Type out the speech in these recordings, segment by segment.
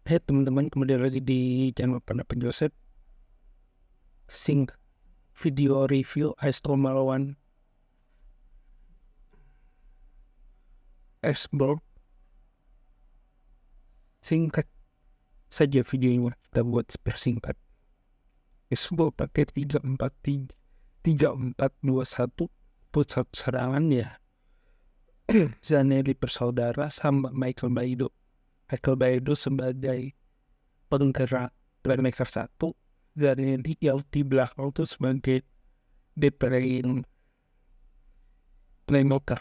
Hai teman-teman, kembali lagi di channel Pendapat Joseph. Singkat video review Astro melawan Esbjerg. Singkat saja videonya, kita buat persingkat. Esbjerg pakai 3-4-2-1 pusat serangan ya. Zanelli bersaudara sama Michael Baidoo. Michael Baidoo sebagai penggerak playmaker 1, Zanelli yang di belakang itu sebagai playmaker,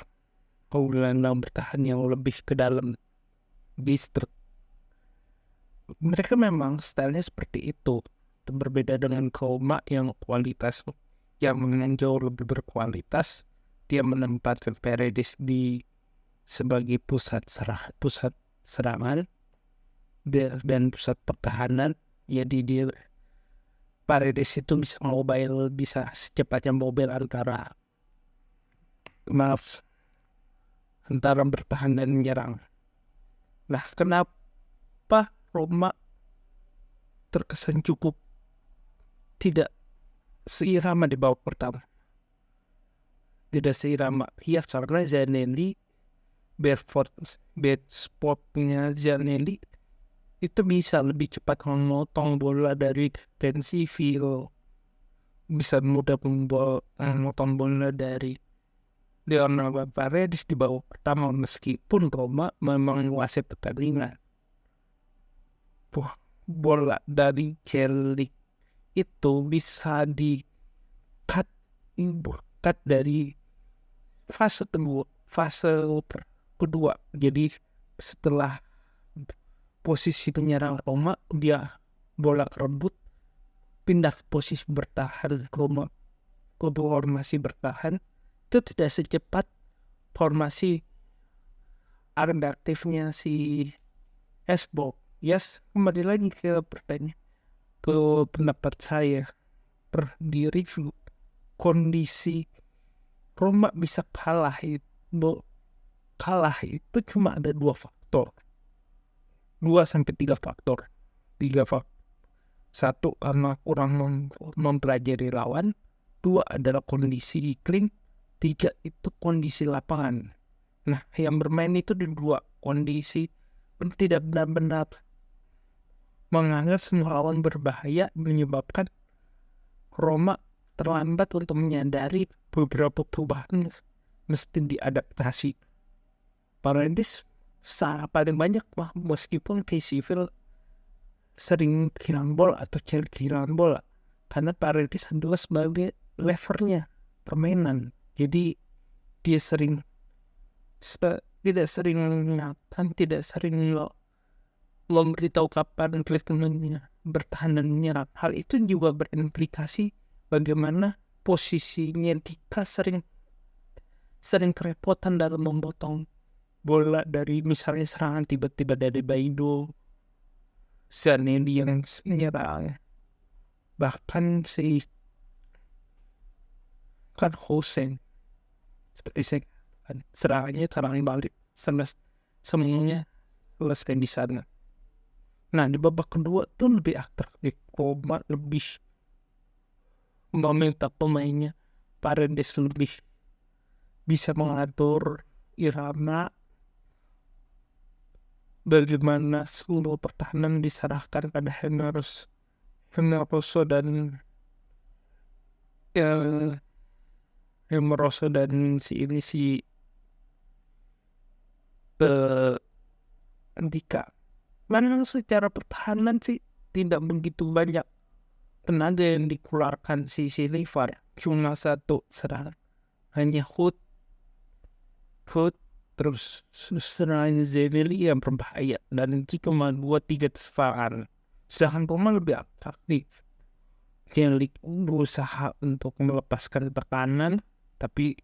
gelandang bertahan yang lebih ke dalam distrik. Mereka memang stylenya seperti itu, berbeda dengan Roma yang jauh lebih berkualitas. Dia menempatkan Paredes sebagai pusat serangan dan pusat pertahanan. Jadi Paredes itu bisa secepatnya mobile antara bertahan dan menyerang. Nah, kenapa Roma terkesan cukup tidak seirama di babak pertama? Tidak seirama ya karena Zanelli, bad spotnya Zanelli itu bisa lebih cepat memotong bola dari Pensivil, bisa mudah memotong bola dari Leonardo Paredes di babak pertama, meskipun Roma memang menguasai pertandingan. Bola dari Celik itu bisa cut dari fase kedua. Jadi setelah posisi penyerang Roma, dia bola rebut pindah ke posisi bertahan Roma, ke formasi bertahan. Itu tidak secepat formasi adaptifnya si Esbjerg. Yes, kembali lagi ke pendapat saya di review. Kondisi Roma bisa kalah itu cuma ada 2 sampai 3 faktor. 3 faktor. 1 karena kurang mempelajari lawan, 2 adalah kondisi iklim, 3 itu kondisi lapangan. Nah, yang bermain itu di 2 kondisi tidak benar-benar menganggap semua lawan berbahaya, menyebabkan Roma terlambat untuk menyadari beberapa perubahan mesti diadaptasi. Paredes paling banyak meskipun Pensivil sering kehilangan bola atau kehilangan bola, karena Paredes adalah sebagai levernya permainan. Jadi dia tidak sering memberitahu kapan treatmentnya bertahan dan menyerang. Hal itu juga berimplikasi bagaimana posisinya Dika sering kerepotan dalam memotong bola dari misalnya serangan tiba-tiba dari Baidoo, Zanelli yang menyerang, bahkan si Hussein seperti saya serangannya balik semuanya selesai di sana. Nah, di babak kedua tuh lebih atraktif. Roma lebih meminta pemainnya. Paredes lebih bisa mengatur irama, bagaimana seluruh pertahanan diserahkan pada Generoso dan si Andika. Memang secara pertahanan sih tidak begitu banyak tenaga yang dikeluarkan si Livar. Cuma 1 serangan, hanya Hood terus serangan Zanelli yang berbahaya, dan itu cuma 2-3 serangan. Sedangkan Roma lebih atraktif. Celik berusaha untuk melepaskan tekanan, tapi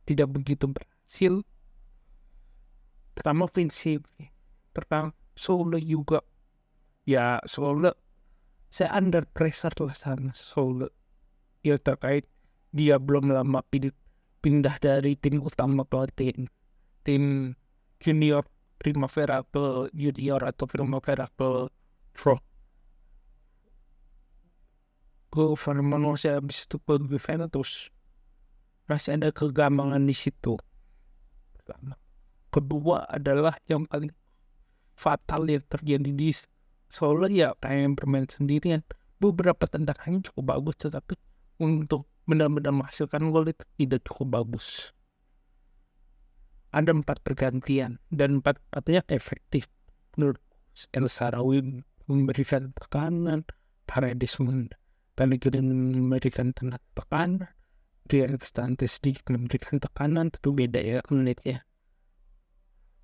tidak begitu berhasil. Pertama Solo juga ya, Solo saya under pressure lah sana Solo ya, terkait dia belum lama pindah dari tim utama ke tim junior Primavera ke Junior atau Primavera ke Pro. Gue Manusia habis itu ke Juventus. Masih ada kegambangan di situ. Kedua adalah yang paling fatal yang terjadi di Solo, ya kayak bermain sendirian. Beberapa tendangannya cukup bagus, tetapi untuk benar-benar menghasilkan gol itu tidak cukup bagus. Ada 4 pergantian dan 4 artinya efektif. Menurut El Shaarawy memberikan tekanan, Paredes memberikan tekanan, Dia Cristante sedikit memberikan tekanan, tapi beda ya menitnya.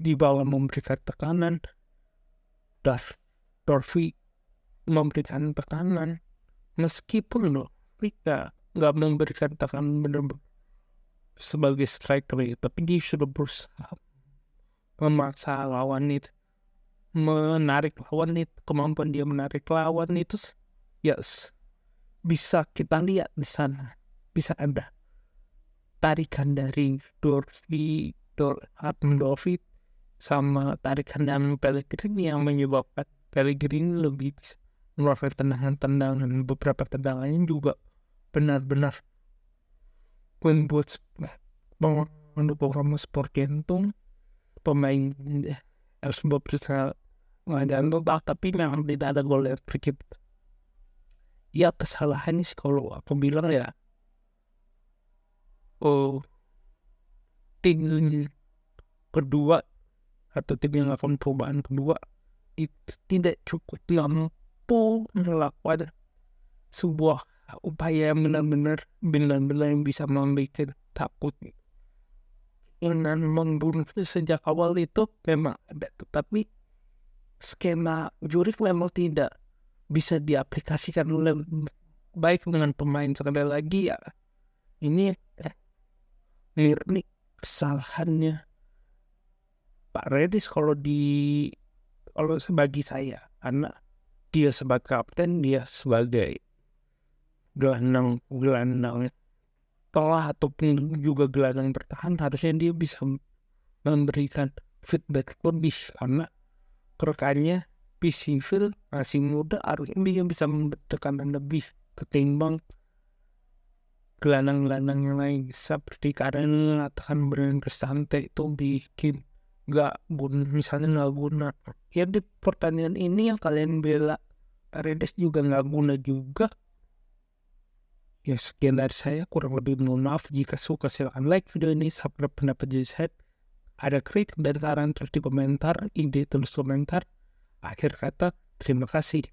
Di bawah memberikan tekanan, Dorfi memberikan tekanan, meskipun loh Rika nggak memberikan tekanan benar-benar sebagai striker, tapi dia sudah berusaha memaksa lawan itu, menarik lawan itu. Kemampuan dia menarik lawan itu, yes, bisa kita lihat di sana. Bisa ada tarikan dari Dorfi sama tarikan dari Pellegrini yang menyebabkan Pellegrini lebih bisa melakukan tendangan-tendangan. Beberapa tendangannya juga benar-benar membuat mendukung Ramos Porgentung, pemain harus berusaha mengandalkan, tapi memang tidak ada gol yang tercipta. Ya kesalahannya sih kalau aku bilang ya, tim kedua atau tim yang melakukan perubahan kedua itu tidak cukup mampu melakukan sebuah upaya yang benar-benar yang bisa membuat takut. Dengan membunuh sejak awal itu memang ada, tetapi skema Zurich memang tidak bisa diaplikasikan oleh baik dengan pemain. Sekali lagi ya, ini kesalahannya Paredes kalau bagi saya, karena dia sebagai kapten, dia sebagai gelandang tengah ataupun juga gelandang bertahan, harusnya dia bisa memberikan feedback lebih, karena rekannya PSV masih muda, harusnya dia bisa memberikan lebih ketimbang gelandang-gelandang yang lain. Seperti karena mengatakan Brian Cristante itu bikin nggak guna. Ya di pertandingan ini yang kalian bela Paredes juga nggak guna juga. Ya sekian dari saya, kurang lebih mohon maaf. Jika suka silahkan like video ini, subscribe pendapat jadi saya. Ada kritik dan saran terus di komentar, ide tulis komentar. Akhir kata, terima kasih.